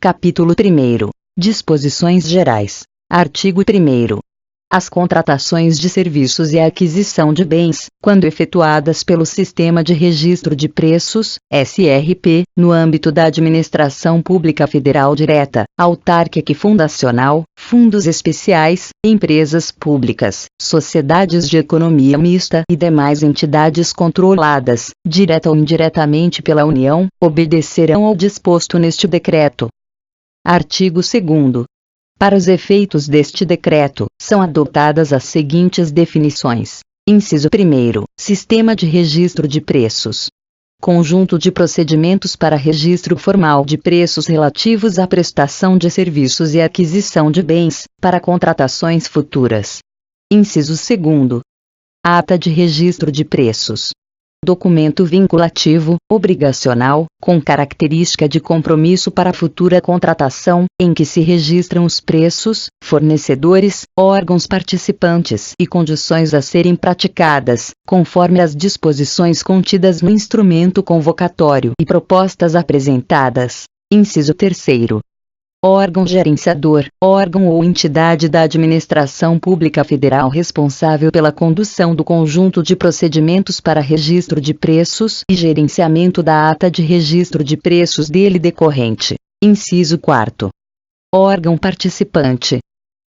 Capítulo 1º. Disposições gerais. Artigo 1º. As contratações de serviços e a aquisição de bens, quando efetuadas pelo Sistema de Registro de Preços, SRP, no âmbito da Administração Pública Federal direta, autárquica e fundacional, fundos especiais, empresas públicas, sociedades de economia mista e demais entidades controladas, direta ou indiretamente pela União, obedecerão ao disposto neste decreto. Artigo 2º. Para os efeitos deste decreto, são adotadas as seguintes definições. Inciso 1º. Sistema de registro de preços. Conjunto de procedimentos para registro formal de preços relativos à prestação de serviços e aquisição de bens, para contratações futuras. Inciso 2º. Ata de registro de preços. Documento vinculativo, obrigacional, com característica de compromisso para futura contratação, em que se registram os preços, fornecedores, órgãos participantes e condições a serem praticadas, conforme as disposições contidas no instrumento convocatório e propostas apresentadas. Inciso 3º. Órgão gerenciador, órgão ou entidade da administração pública federal responsável pela condução do conjunto de procedimentos para registro de preços e gerenciamento da ata de registro de preços dele decorrente. Inciso 4º. Órgão participante.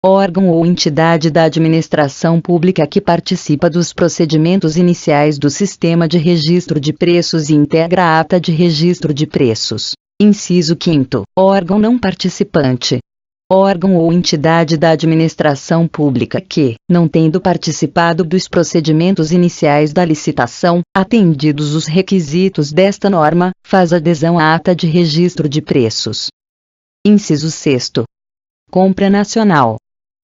Órgão ou entidade da administração pública que participa dos procedimentos iniciais do sistema de registro de preços e integra a ata de registro de preços. Inciso 5º. Órgão não participante. Órgão ou entidade da administração pública que, não tendo participado dos procedimentos iniciais da licitação, atendidos os requisitos desta norma, faz adesão à ata de registro de preços. Inciso 6º. Compra nacional.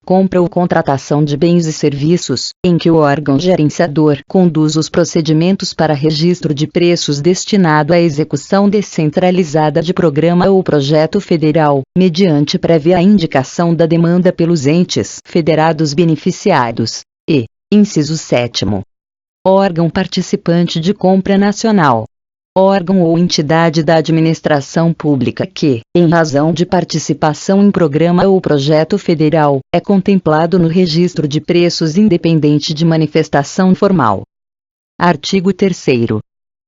Compra ou contratação de bens e serviços, em que o órgão gerenciador conduz os procedimentos para registro de preços destinado à execução descentralizada de programa ou projeto federal, mediante prévia indicação da demanda pelos entes federados beneficiados. E, inciso 7º. Órgão participante de compra nacional. Órgão ou entidade da administração pública que, em razão de participação em programa ou projeto federal, é contemplado no registro de preços independente de manifestação formal. Artigo 3º.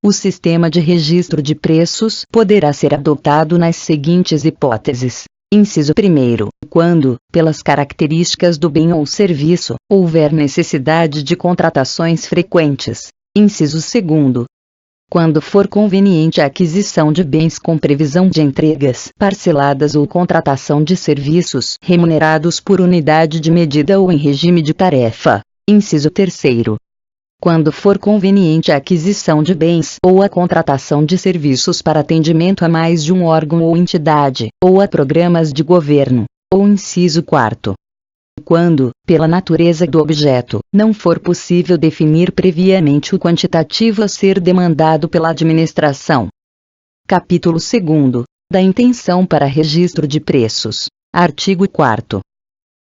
O sistema de registro de preços poderá ser adotado nas seguintes hipóteses. Inciso 1º. Quando, pelas características do bem ou serviço, houver necessidade de contratações frequentes. Inciso 2º. Quando for conveniente a aquisição de bens com previsão de entregas parceladas ou contratação de serviços remunerados por unidade de medida ou em regime de tarefa. Inciso 3º. Quando for conveniente a aquisição de bens ou a contratação de serviços para atendimento a mais de um órgão ou entidade, ou a programas de governo. Ou inciso 4º. Quando, pela natureza do objeto, não for possível definir previamente o quantitativo a ser demandado pela administração. Capítulo 2º. Da intenção para registro de preços. Artigo 4º.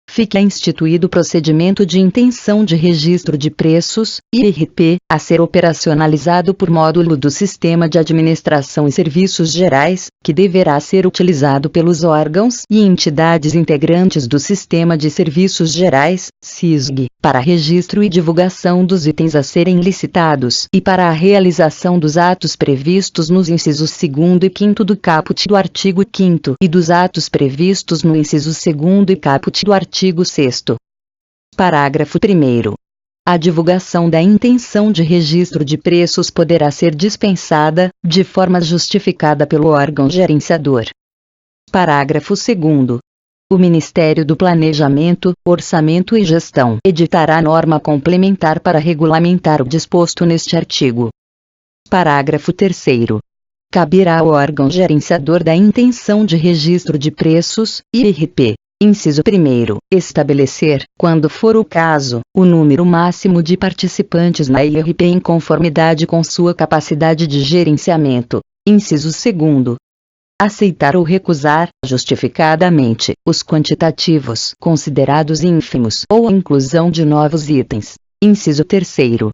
Fica instituído o procedimento de intenção de registro de preços, IRP, a ser operacionalizado por módulo do Sistema de Administração e Serviços Gerais, que deverá ser utilizado pelos órgãos e entidades integrantes do Sistema de Serviços Gerais, SISG, para registro e divulgação dos itens a serem licitados e para a realização dos atos previstos nos incisos 2º e 5º do caput do artigo 5º e dos atos previstos no inciso 2º e caput do artigo 6º. Parágrafo 1º. A divulgação da intenção de registro de preços poderá ser dispensada, de forma justificada pelo órgão gerenciador. Parágrafo 2º. O Ministério do Planejamento, Orçamento e Gestão editará norma complementar para regulamentar o disposto neste artigo. Parágrafo 3º. Caberá ao órgão gerenciador da intenção de registro de preços, IRP, inciso 1º, estabelecer, quando for o caso, o número máximo de participantes na IRP em conformidade com sua capacidade de gerenciamento. Inciso 2º. Aceitar ou recusar, justificadamente, os quantitativos considerados ínfimos ou a inclusão de novos itens. Inciso 3º.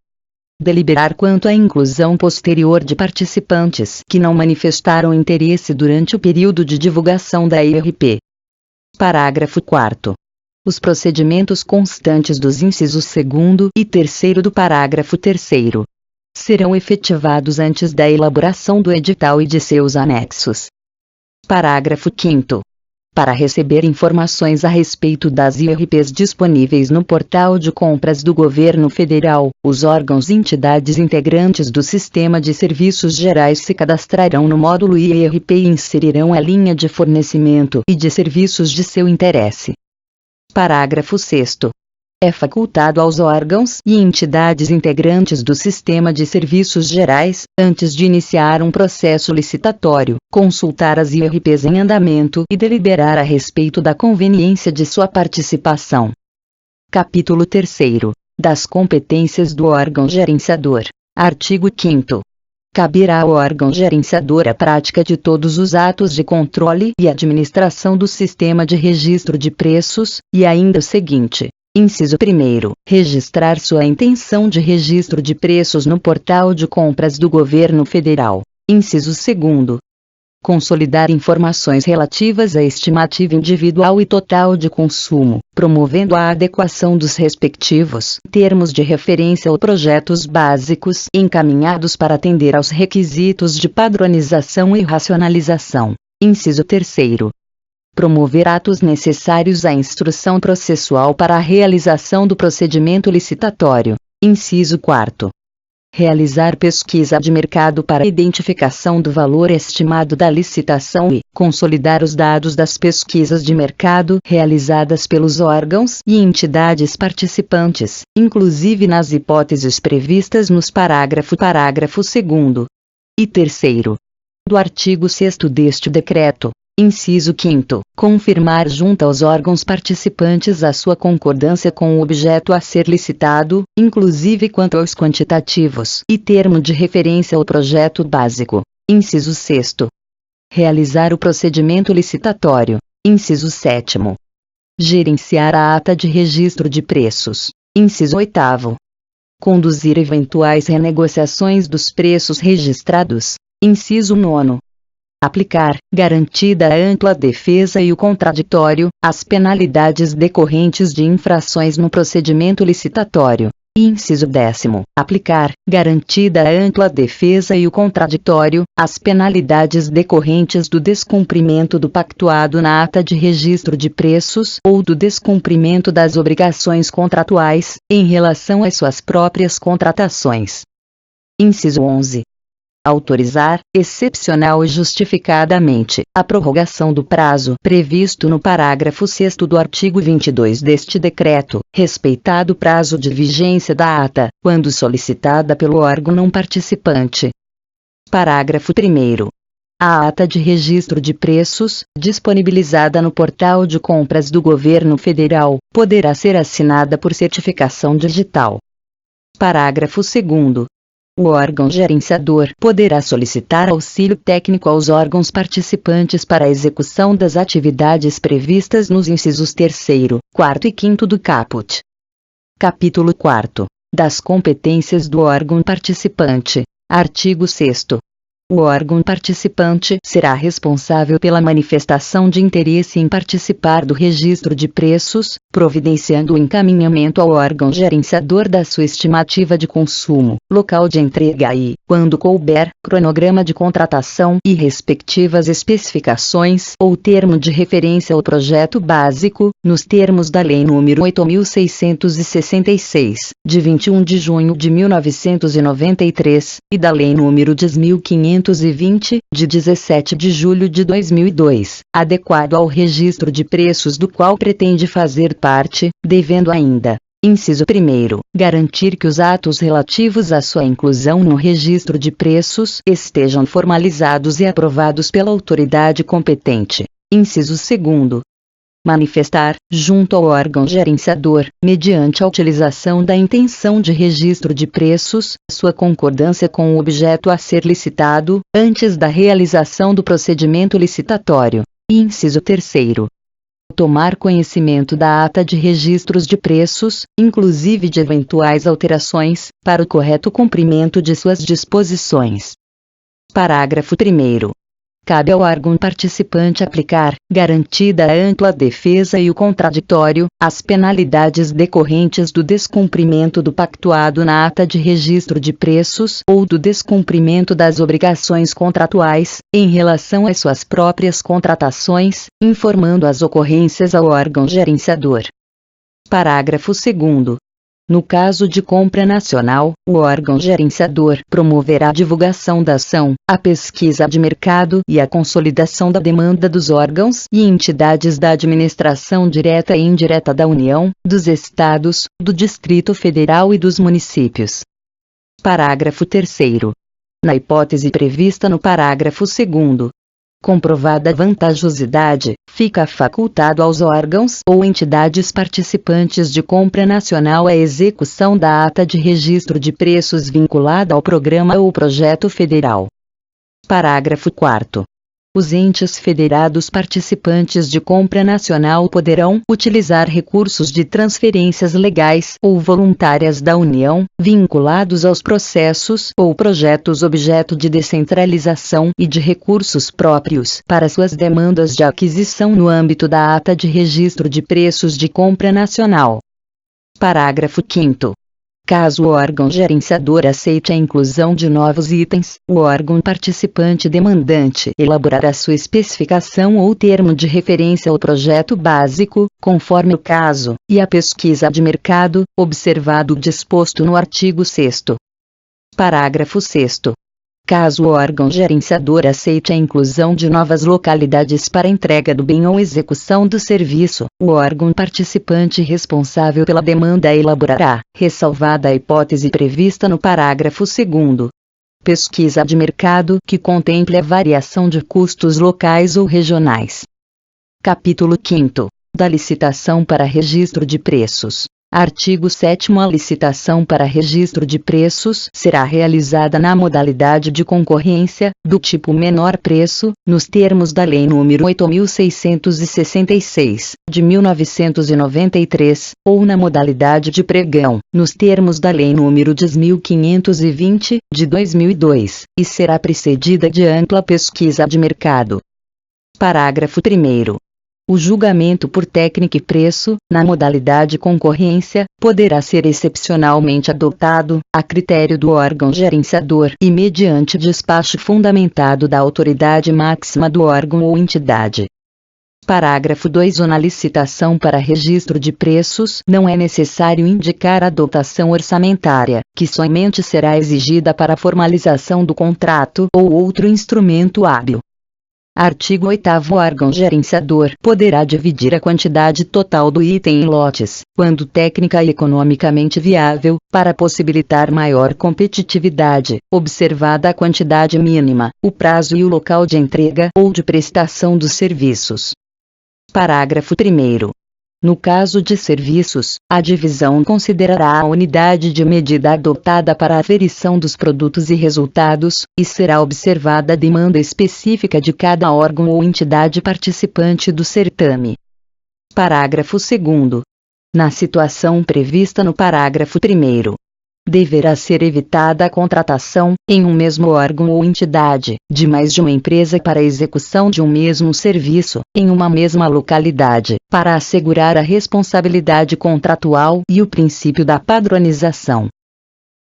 Deliberar quanto à inclusão posterior de participantes que não manifestaram interesse durante o período de divulgação da IRP. Parágrafo 4º. Os procedimentos constantes dos incisos 2º e 3º do parágrafo 3º serão efetivados antes da elaboração do edital e de seus anexos. Parágrafo 5º. Para receber informações a respeito das IRPs disponíveis no portal de compras do Governo Federal, os órgãos e entidades integrantes do Sistema de Serviços Gerais se cadastrarão no módulo IRP e inserirão a linha de fornecimento e de serviços de seu interesse. Parágrafo 6º. É facultado aos órgãos e entidades integrantes do Sistema de Serviços Gerais, antes de iniciar um processo licitatório, consultar as IRPs em andamento e deliberar a respeito da conveniência de sua participação. Capítulo 3º. Das competências do órgão gerenciador. Artigo 5º. Caberá ao órgão gerenciador a prática de todos os atos de controle e administração do Sistema de Registro de Preços, e ainda o seguinte. Inciso 1º. Registrar sua intenção de registro de preços no portal de compras do Governo Federal. Inciso 2º. Consolidar informações relativas à estimativa individual e total de consumo, promovendo a adequação dos respectivos termos de referência ou projetos básicos encaminhados para atender aos requisitos de padronização e racionalização. Inciso 3º. Promover atos necessários à instrução processual para a realização do procedimento licitatório. Inciso 4º. Realizar pesquisa de mercado para identificação do valor estimado da licitação e consolidar os dados das pesquisas de mercado realizadas pelos órgãos e entidades participantes, inclusive nas hipóteses previstas nos parágrafo 2º e 3º do artigo 6º deste decreto. Inciso 5º. Confirmar junto aos órgãos participantes a sua concordância com o objeto a ser licitado, inclusive quanto aos quantitativos e termo de referência ao projeto básico. Inciso 6º. Realizar o procedimento licitatório. Inciso 7º. Gerenciar a ata de registro de preços. Inciso 8º. Conduzir eventuais renegociações dos preços registrados. Inciso 9º. Aplicar, garantida a ampla defesa e o contraditório, as penalidades decorrentes de infrações no procedimento licitatório. Inciso 10º. Aplicar, garantida a ampla defesa e o contraditório, as penalidades decorrentes do descumprimento do pactuado na ata de registro de preços ou do descumprimento das obrigações contratuais, em relação às suas próprias contratações. Inciso 11. Autorizar, excepcional e justificadamente, a prorrogação do prazo previsto no parágrafo 6º do artigo 22 deste decreto, respeitado o prazo de vigência da ata, quando solicitada pelo órgão não participante. Parágrafo 1º. A ata de registro de preços, disponibilizada no portal de compras do Governo Federal, poderá ser assinada por certificação digital. Parágrafo 2º. O órgão gerenciador poderá solicitar auxílio técnico aos órgãos participantes para a execução das atividades previstas nos incisos 3º, 4º e 5º do caput. Capítulo 4º. Das competências do órgão participante. Artigo 6º. O órgão participante será responsável pela manifestação de interesse em participar do registro de preços, providenciando o encaminhamento ao órgão gerenciador da sua estimativa de consumo, local de entrega e, quando couber, cronograma de contratação e respectivas especificações ou termo de referência ao projeto básico, nos termos da Lei nº 8.666, de 21 de junho de 1993, e da Lei nº 10.520, de 17 de julho de 2002, adequado ao registro de preços do qual pretende fazer parte, devendo ainda: inciso 1º, garantir que os atos relativos à sua inclusão no registro de preços estejam formalizados e aprovados pela autoridade competente. Inciso 2º, manifestar, junto ao órgão gerenciador, mediante a utilização da intenção de registro de preços, sua concordância com o objeto a ser licitado, antes da realização do procedimento licitatório. Inciso 3º, tomar conhecimento da ata de registros de preços, inclusive de eventuais alterações, para o correto cumprimento de suas disposições. Parágrafo 1º. Cabe ao órgão participante aplicar, garantida a ampla defesa e o contraditório, as penalidades decorrentes do descumprimento do pactuado na ata de registro de preços ou do descumprimento das obrigações contratuais, em relação às suas próprias contratações, informando as ocorrências ao órgão gerenciador. Parágrafo 2º. No caso de compra nacional, o órgão gerenciador promoverá a divulgação da ação, a pesquisa de mercado e a consolidação da demanda dos órgãos e entidades da administração direta e indireta da União, dos Estados, do Distrito Federal e dos municípios. Parágrafo 3º. Na hipótese prevista no parágrafo 2º, comprovada a vantajosidade, fica facultado aos órgãos ou entidades participantes de compra nacional a execução da ata de registro de preços vinculada ao programa ou projeto federal. Parágrafo 4º. Os entes federados participantes de compra nacional poderão utilizar recursos de transferências legais ou voluntárias da União, vinculados aos processos ou projetos objeto de descentralização e de recursos próprios para suas demandas de aquisição no âmbito da ata de registro de preços de compra nacional. Parágrafo 5º. Caso o órgão gerenciador aceite a inclusão de novos itens, o órgão participante demandante elaborará sua especificação ou termo de referência ao projeto básico, conforme o caso, e a pesquisa de mercado, observado o disposto no artigo 6º. Parágrafo 6º. Caso o órgão gerenciador aceite a inclusão de novas localidades para entrega do bem ou execução do serviço, o órgão participante responsável pela demanda elaborará, ressalvada a hipótese prevista no parágrafo 2º, pesquisa de mercado que contemple a variação de custos locais ou regionais. Capítulo 5º. Da licitação para registro de preços. Artigo 7º. A licitação para registro de preços será realizada na modalidade de concorrência, do tipo menor preço, nos termos da Lei nº 8.666, de 1993, ou na modalidade de pregão, nos termos da Lei nº 10.520, de 2002, e será precedida de ampla pesquisa de mercado. Parágrafo 1º. O julgamento por técnica e preço, na modalidade concorrência, poderá ser excepcionalmente adotado, a critério do órgão gerenciador e mediante despacho fundamentado da autoridade máxima do órgão ou entidade. Parágrafo 2º. Na licitação para registro de preços não é necessário indicar a dotação orçamentária, que somente será exigida para a formalização do contrato ou outro instrumento hábil. Artigo 8º. O órgão gerenciador poderá dividir a quantidade total do item em lotes, quando técnica e economicamente viável, para possibilitar maior competitividade, observada a quantidade mínima, o prazo e o local de entrega ou de prestação dos serviços. Parágrafo 1º. No caso de serviços, a divisão considerará a unidade de medida adotada para a aferição dos produtos e resultados, e será observada a demanda específica de cada órgão ou entidade participante do certame. Parágrafo 2º. Na situação prevista no parágrafo 1º, deverá ser evitada a contratação, em um mesmo órgão ou entidade, de mais de uma empresa para a execução de um mesmo serviço, em uma mesma localidade, para assegurar a responsabilidade contratual e o princípio da padronização.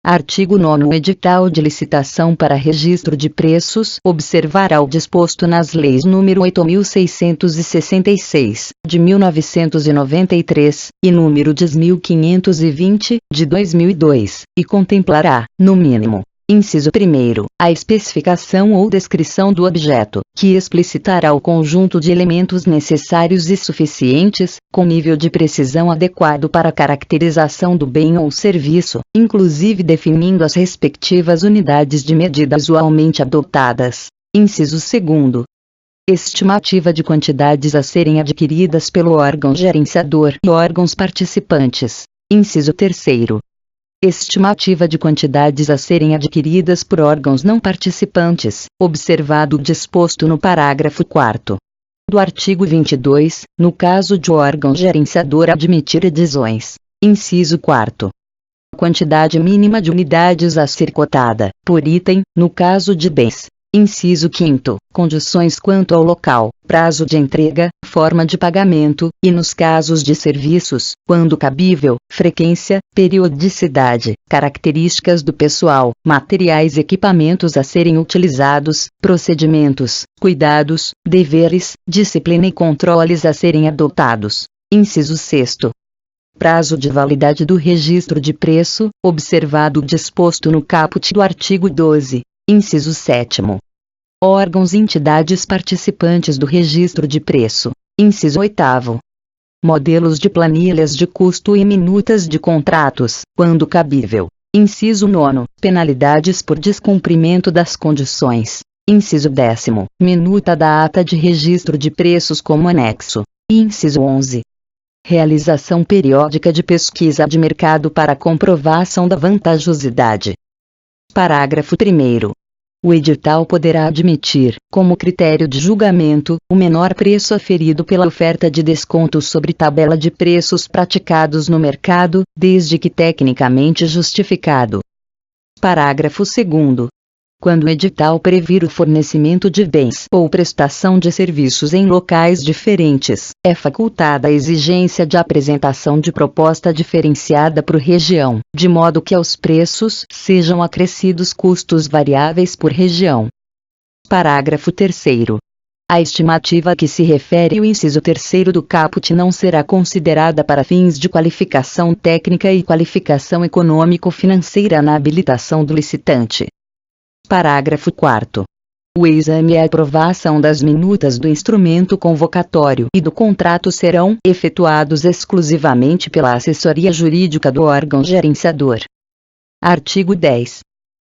Artigo 9º. O edital de licitação para registro de preços observará o disposto nas leis nº 8.666, de 1993, e nº 10.520, de 2002, e contemplará, no mínimo, inciso 1º, a especificação ou descrição do objeto, que explicitará o conjunto de elementos necessários e suficientes, com nível de precisão adequado para a caracterização do bem ou serviço, inclusive definindo as respectivas unidades de medida usualmente adotadas. Inciso 2º. Estimativa de quantidades a serem adquiridas pelo órgão gerenciador e órgãos participantes. Inciso 3º. Estimativa de quantidades a serem adquiridas por órgãos não participantes, observado o disposto no parágrafo 4º. do artigo 22, no caso de o órgão gerenciador admitir adesões. Inciso 4º. Quantidade mínima de unidades a ser cotada, por item, no caso de bens. Inciso 5º. Condições quanto ao local, prazo de entrega, forma de pagamento, e nos casos de serviços, quando cabível, frequência, periodicidade, características do pessoal, materiais e equipamentos a serem utilizados, procedimentos, cuidados, deveres, disciplina e controles a serem adotados. Inciso 6º. Prazo de validade do registro de preço, observado o disposto no caput do artigo 12. Inciso 7º. Órgãos e entidades participantes do registro de preço. Inciso 8º. Modelos de planilhas de custo e minutas de contratos, quando cabível. Inciso 9º. Penalidades por descumprimento das condições. Inciso 10º. Minuta da ata de registro de preços como anexo. Inciso 11. Realização periódica de pesquisa de mercado para comprovação da vantajosidade. Parágrafo 1º. O edital poderá admitir, como critério de julgamento, o menor preço aferido pela oferta de desconto sobre tabela de preços praticados no mercado, desde que tecnicamente justificado. Parágrafo 2º. Quando o edital previr o fornecimento de bens ou prestação de serviços em locais diferentes, é facultada a exigência de apresentação de proposta diferenciada por região, de modo que aos preços sejam acrescidos custos variáveis por região. Parágrafo 3º. A estimativa a que se refere o inciso 3º do caput não será considerada para fins de qualificação técnica e qualificação econômico-financeira na habilitação do licitante. Parágrafo 4º. O exame e a aprovação das minutas do instrumento convocatório e do contrato serão efetuados exclusivamente pela assessoria jurídica do órgão gerenciador. Artigo 10.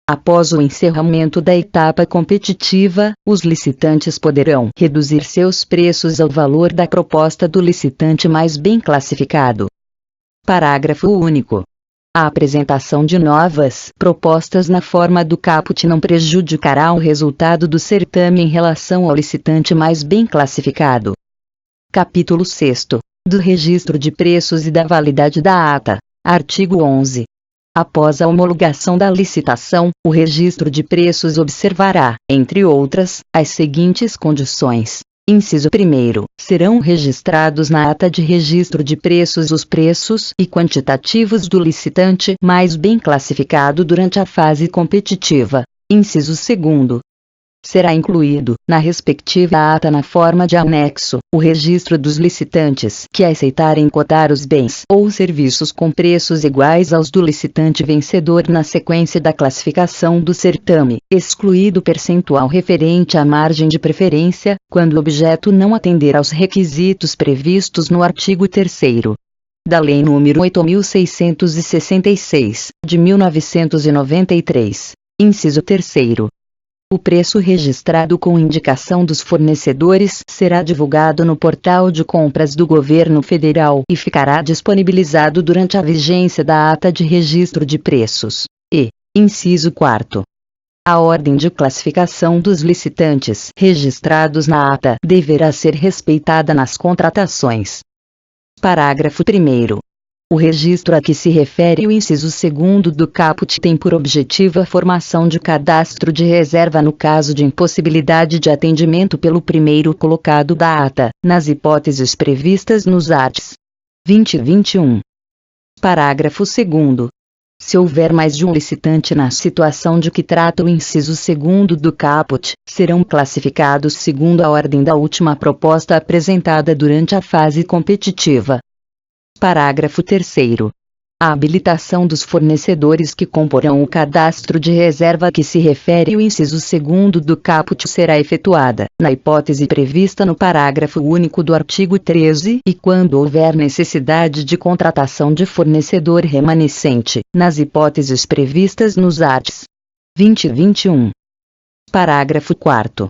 Após o encerramento da etapa competitiva, os licitantes poderão reduzir seus preços ao valor da proposta do licitante mais bem classificado. Parágrafo único. A apresentação de novas propostas na forma do caput não prejudicará o resultado do certame em relação ao licitante mais bem classificado. Capítulo 6º. Do registro de preços e da validade da ata. Artigo 11. Após a homologação da licitação, o registro de preços observará, entre outras, as seguintes condições. Inciso 1º. Serão registrados na ata de registro de preços os preços e quantitativos do licitante mais bem classificado durante a fase competitiva. Inciso 2º. Será incluído, na respectiva ata na forma de anexo, o registro dos licitantes que aceitarem cotar os bens ou serviços com preços iguais aos do licitante vencedor na sequência da classificação do certame, excluído o percentual referente à margem de preferência, quando o objeto não atender aos requisitos previstos no artigo 3º da Lei nº 8.666, de 1993. Inciso 3º. O preço registrado com indicação dos fornecedores será divulgado no portal de compras do Governo Federal e ficará disponibilizado durante a vigência da ata de registro de preços. E, inciso 4º. A ordem de classificação dos licitantes registrados na ata deverá ser respeitada nas contratações. Parágrafo 1º. O registro a que se refere o inciso 2º do caput tem por objetivo a formação de cadastro de reserva no caso de impossibilidade de atendimento pelo primeiro colocado da ata, nas hipóteses previstas nos arts. 20 e 21. Parágrafo 2º. Se houver mais de um licitante na situação de que trata o inciso 2º do caput, serão classificados segundo a ordem da última proposta apresentada durante a fase competitiva. Parágrafo 3º. A habilitação dos fornecedores que comporão o cadastro de reserva a que se refere o inciso 2º do caput será efetuada, na hipótese prevista no parágrafo único do artigo 13 e quando houver necessidade de contratação de fornecedor remanescente, nas hipóteses previstas nos arts. 20 e 21. Parágrafo 4º.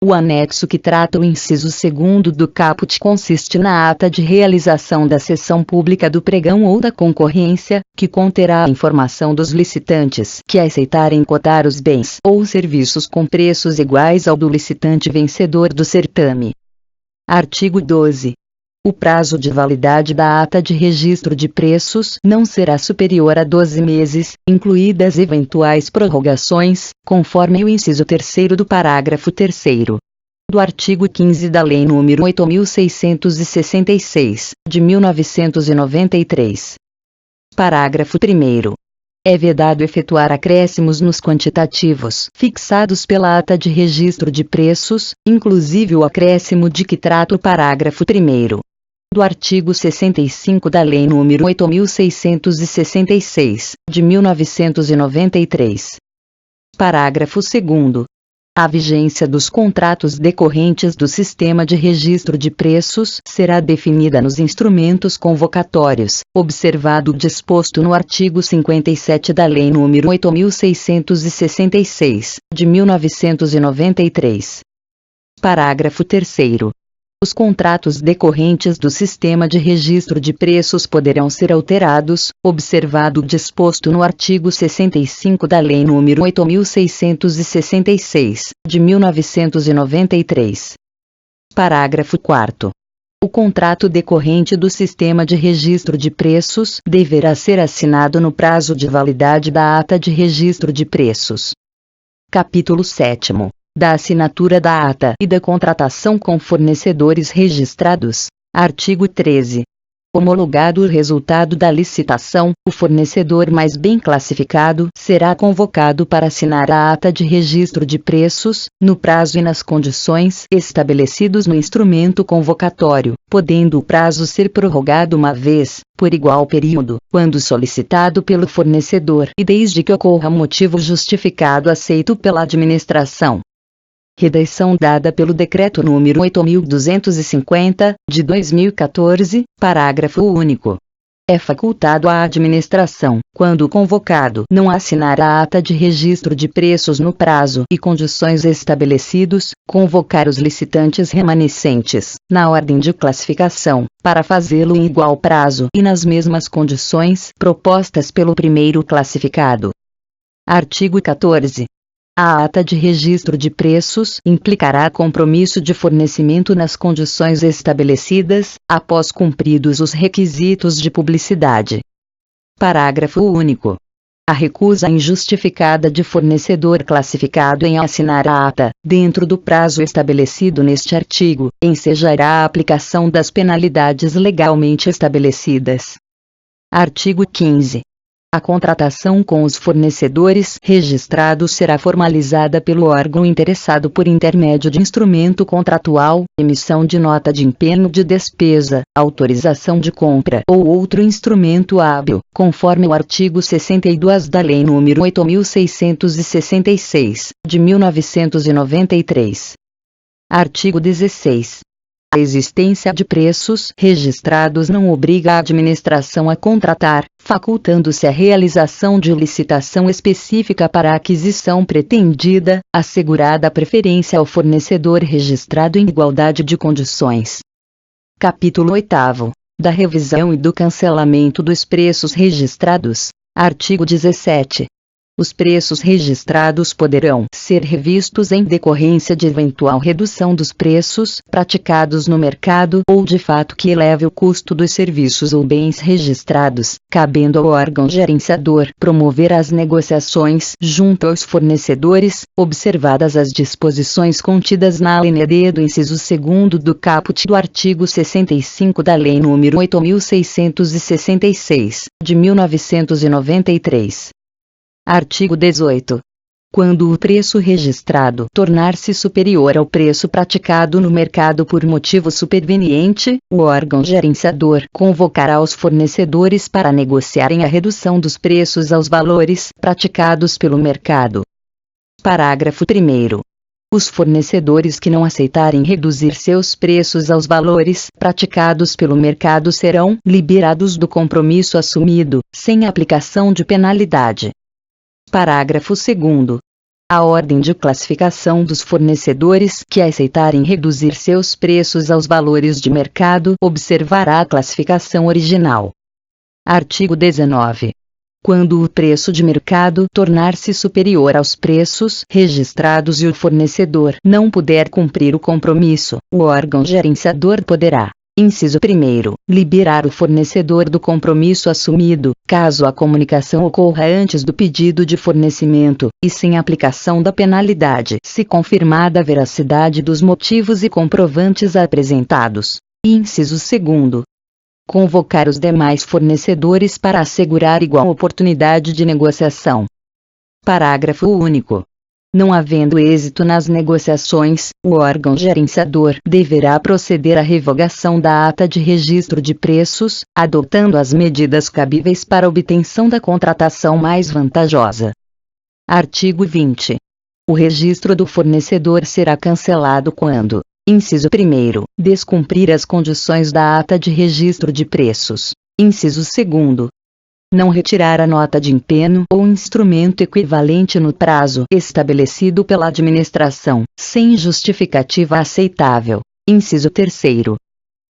O anexo que trata o inciso 2º do caput consiste na ata de realização da sessão pública do pregão ou da concorrência, que conterá a informação dos licitantes que aceitarem cotar os bens ou serviços com preços iguais ao do licitante vencedor do certame. Artigo 12. O prazo de validade da ata de registro de preços não será superior a 12 meses, incluídas eventuais prorrogações, conforme o inciso 3º do parágrafo 3º do artigo 15 da Lei nº 8.666, de 1993. Parágrafo 1º. É vedado efetuar acréscimos nos quantitativos fixados pela ata de registro de preços, inclusive o acréscimo de que trata o parágrafo 1º do artigo 65 da Lei nº 8.666, de 1993. Parágrafo 2º. A vigência dos contratos decorrentes do Sistema de Registro de Preços será definida nos instrumentos convocatórios, observado o disposto no artigo 57 da Lei nº 8.666, de 1993. Parágrafo 3º. Os contratos decorrentes do Sistema de Registro de Preços poderão ser alterados, observado o disposto no artigo 65 da Lei nº 8.666, de 1993. Parágrafo 4º. O contrato decorrente do Sistema de Registro de Preços deverá ser assinado no prazo de validade da ata de registro de preços. Capítulo 7º. Da assinatura da ata e da contratação com fornecedores registrados. Artigo 13. Homologado o resultado da licitação, o fornecedor mais bem classificado será convocado para assinar a ata de registro de preços, no prazo e nas condições estabelecidos no instrumento convocatório, podendo o prazo ser prorrogado uma vez, por igual período, quando solicitado pelo fornecedor e desde que ocorra motivo justificado aceito pela administração. Redação dada pelo Decreto nº 8.250, de 2014, parágrafo único. É facultado à administração, quando o convocado não assinar a ata de registro de preços no prazo e condições estabelecidos, convocar os licitantes remanescentes, na ordem de classificação, para fazê-lo em igual prazo e nas mesmas condições propostas pelo primeiro classificado. Artigo 14. A ata de registro de preços implicará compromisso de fornecimento nas condições estabelecidas, após cumpridos os requisitos de publicidade. Parágrafo único. A recusa injustificada de fornecedor classificado em assinar a ata, dentro do prazo estabelecido neste artigo, ensejará a aplicação das penalidades legalmente estabelecidas. Artigo 15. A contratação com os fornecedores registrados será formalizada pelo órgão interessado por intermédio de instrumento contratual, emissão de nota de empenho de despesa, autorização de compra ou outro instrumento hábil, conforme o artigo 62 da Lei nº 8.666, de 1993. Artigo 16. A existência de preços registrados não obriga a administração a contratar, facultando-se a realização de licitação específica para a aquisição pretendida, assegurada a preferência ao fornecedor registrado em igualdade de condições. Capítulo 8º. Da revisão e do cancelamento dos preços registrados. Artigo 17. Os preços registrados poderão ser revistos em decorrência de eventual redução dos preços praticados no mercado ou de fato que eleve o custo dos serviços ou bens registrados, cabendo ao órgão gerenciador promover as negociações junto aos fornecedores, observadas as disposições contidas na alínea D do inciso 2º do caput do artigo 65 da Lei nº 8.666, de 1993. Artigo 18. Quando o preço registrado tornar-se superior ao preço praticado no mercado por motivo superveniente, o órgão gerenciador convocará os fornecedores para negociarem a redução dos preços aos valores praticados pelo mercado. Parágrafo 1º. Os fornecedores que não aceitarem reduzir seus preços aos valores praticados pelo mercado serão liberados do compromisso assumido, sem aplicação de penalidade. Parágrafo 2º. A ordem de classificação dos fornecedores que aceitarem reduzir seus preços aos valores de mercado observará a classificação original. Artigo 19. quando o preço de mercado tornar-se superior aos preços registrados e o fornecedor não puder cumprir o compromisso, o órgão gerenciador poderá: inciso 1º, liberar o fornecedor do compromisso assumido, caso a comunicação ocorra antes do pedido de fornecimento, e sem aplicação da penalidade, se confirmada a veracidade dos motivos e comprovantes apresentados. Inciso 2º, convocar os demais fornecedores para assegurar igual oportunidade de negociação. Parágrafo único. Não havendo êxito nas negociações, o órgão gerenciador deverá proceder à revogação da ata de registro de preços, adotando as medidas cabíveis para a obtenção da contratação mais vantajosa. Artigo 20. O registro do fornecedor será cancelado quando: inciso 1º, descumprir as condições da ata de registro de preços. Inciso 2º, não retirar a nota de empenho ou instrumento equivalente no prazo estabelecido pela administração, sem justificativa aceitável. Inciso 3º,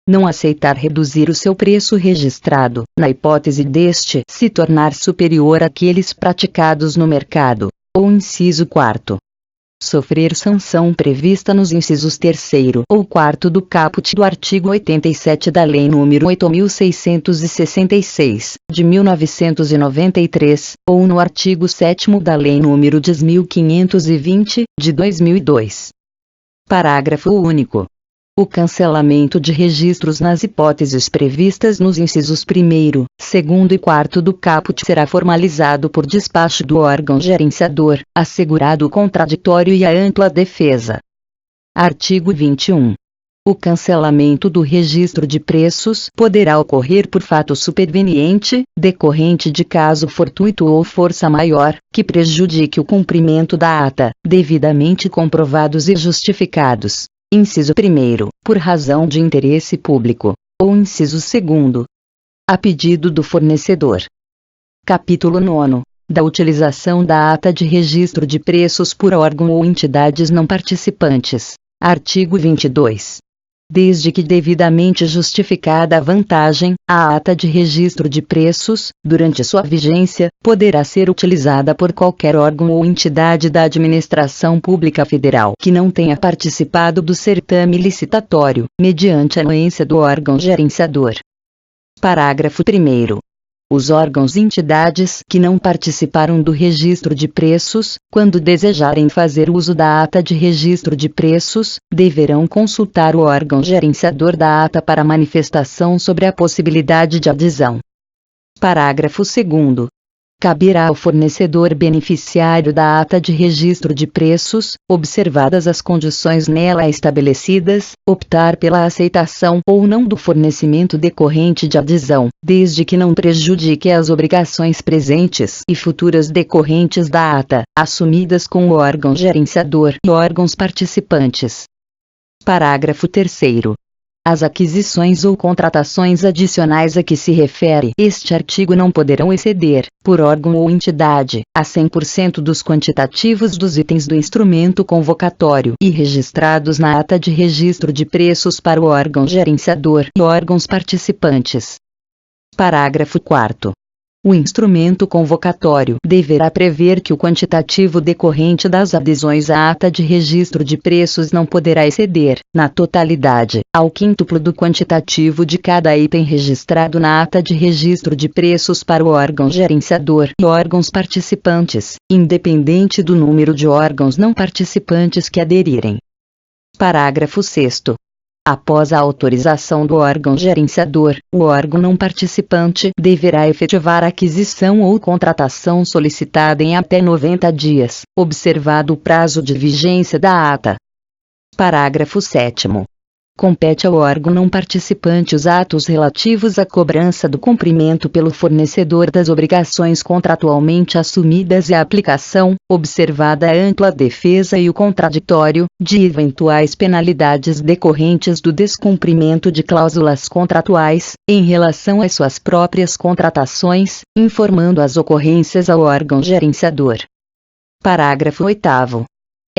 não aceitar reduzir o seu preço registrado, na hipótese deste se tornar superior àqueles praticados no mercado. Ou inciso 4º, sofrer sanção prevista nos incisos 3º ou 4º do caput do artigo 87 da Lei nº 8.666, de 1993, ou no artigo 7º da Lei nº 10.520, de 2002. Parágrafo único. O cancelamento de registros nas hipóteses previstas nos incisos 1º, 2º e 4º do caput será formalizado por despacho do órgão gerenciador, assegurado o contraditório e a ampla defesa. Artigo 21. O cancelamento do registro de preços poderá ocorrer por fato superveniente, decorrente de caso fortuito ou força maior, que prejudique o cumprimento da ata, devidamente comprovados e justificados. Inciso 1º, por razão de interesse público. Ou inciso 2º, a pedido do fornecedor. Capítulo 9. Da utilização da ata de registro de preços por órgão ou entidades não participantes. Artigo 22. Desde que devidamente justificada a vantagem, a ata de registro de preços, durante sua vigência, poderá ser utilizada por qualquer órgão ou entidade da administração pública federal que não tenha participado do certame licitatório, mediante anuência do órgão gerenciador. Parágrafo 1º. Os órgãos e entidades que não participaram do registro de preços, quando desejarem fazer uso da ata de registro de preços, deverão consultar o órgão gerenciador da ata para manifestação sobre a possibilidade de adesão. Parágrafo 2º. Caberá ao fornecedor beneficiário da ata de registro de preços, observadas as condições nela estabelecidas, optar pela aceitação ou não do fornecimento decorrente de adesão, desde que não prejudique as obrigações presentes e futuras decorrentes da ata, assumidas com o órgão gerenciador e órgãos participantes. Parágrafo 3º. As aquisições ou contratações adicionais a que se refere este artigo não poderão exceder, por órgão ou entidade, a 100% dos quantitativos dos itens do instrumento convocatório e registrados na ata de registro de preços para o órgão gerenciador e órgãos participantes. Parágrafo 4º. O instrumento convocatório deverá prever que o quantitativo decorrente das adesões à ata de registro de preços não poderá exceder, na totalidade, ao quíntuplo do quantitativo de cada item registrado na ata de registro de preços para o órgão gerenciador e órgãos participantes, independente do número de órgãos não participantes que aderirem. Parágrafo 6º. Após a autorização do órgão gerenciador, o órgão não participante deverá efetivar a aquisição ou contratação solicitada em até 90 dias, observado o prazo de vigência da ata. Parágrafo 7º. Compete ao órgão não participante os atos relativos à cobrança do cumprimento pelo fornecedor das obrigações contratualmente assumidas e a aplicação, observada a ampla defesa e o contraditório, de eventuais penalidades decorrentes do descumprimento de cláusulas contratuais, em relação às suas próprias contratações, informando as ocorrências ao órgão gerenciador. Parágrafo 8º.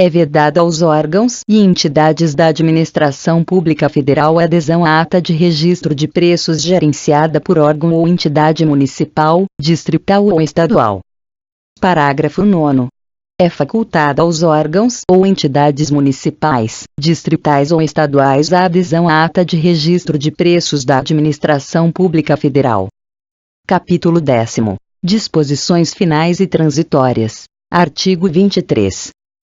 É vedada aos órgãos e entidades da Administração Pública Federal a adesão à ata de registro de preços gerenciada por órgão ou entidade municipal, distrital ou estadual. Parágrafo 9º. É facultada aos órgãos ou entidades municipais, distritais ou estaduais a adesão à ata de registro de preços da Administração Pública Federal. Capítulo 10º. Disposições finais e transitórias. Artigo 23.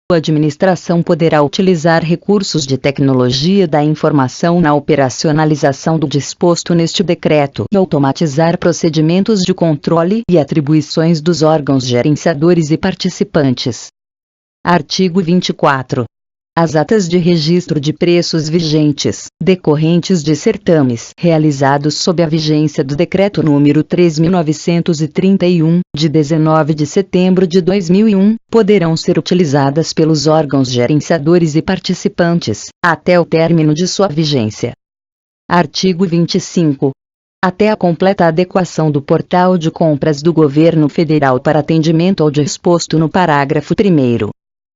A administração poderá utilizar recursos de tecnologia da informação na operacionalização do disposto neste decreto e automatizar procedimentos de controle e atribuições dos órgãos gerenciadores e participantes. Artigo 24. As atas de registro de preços vigentes, decorrentes de certames realizados sob a vigência do Decreto nº 3.931, de 19 de setembro de 2001, poderão ser utilizadas pelos órgãos gerenciadores e participantes, até o término de sua vigência. Artigo 25. Até a completa adequação do portal de compras do Governo Federal para atendimento ao disposto no parágrafo 1º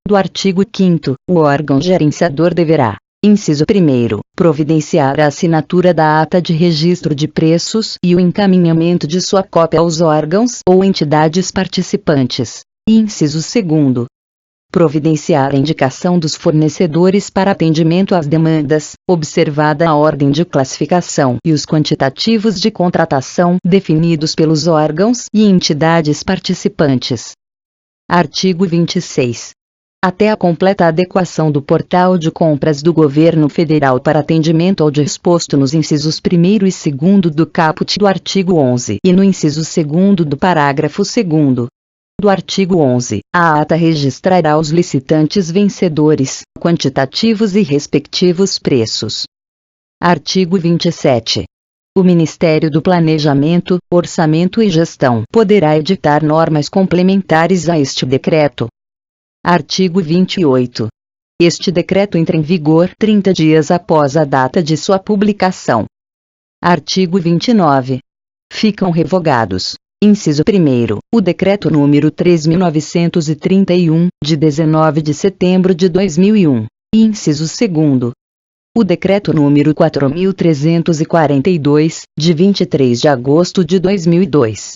do artigo 5º, o órgão gerenciador deverá, inciso 1º, providenciar a assinatura da ata de registro de preços e o encaminhamento de sua cópia aos órgãos ou entidades participantes. Inciso 2º, providenciar a indicação dos fornecedores para atendimento às demandas, observada a ordem de classificação e os quantitativos de contratação definidos pelos órgãos e entidades participantes. Artigo 26. Até a completa adequação do portal de compras do Governo Federal para atendimento ao disposto nos incisos 1º e 2º do caput do artigo 11 e no inciso 2º do parágrafo 2º do artigo 11, a ata registrará os licitantes vencedores, quantitativos e respectivos preços. Artigo 27. O Ministério do Planejamento, Orçamento e Gestão poderá editar normas complementares a este decreto. Artigo 28. Este decreto entra em vigor 30 dias após a data de sua publicação. Artigo 29. Ficam revogados: inciso 1º, o Decreto nº 3.931, de 19 de setembro de 2001, e inciso 2º, o Decreto nº 4.342, de 23 de agosto de 2002.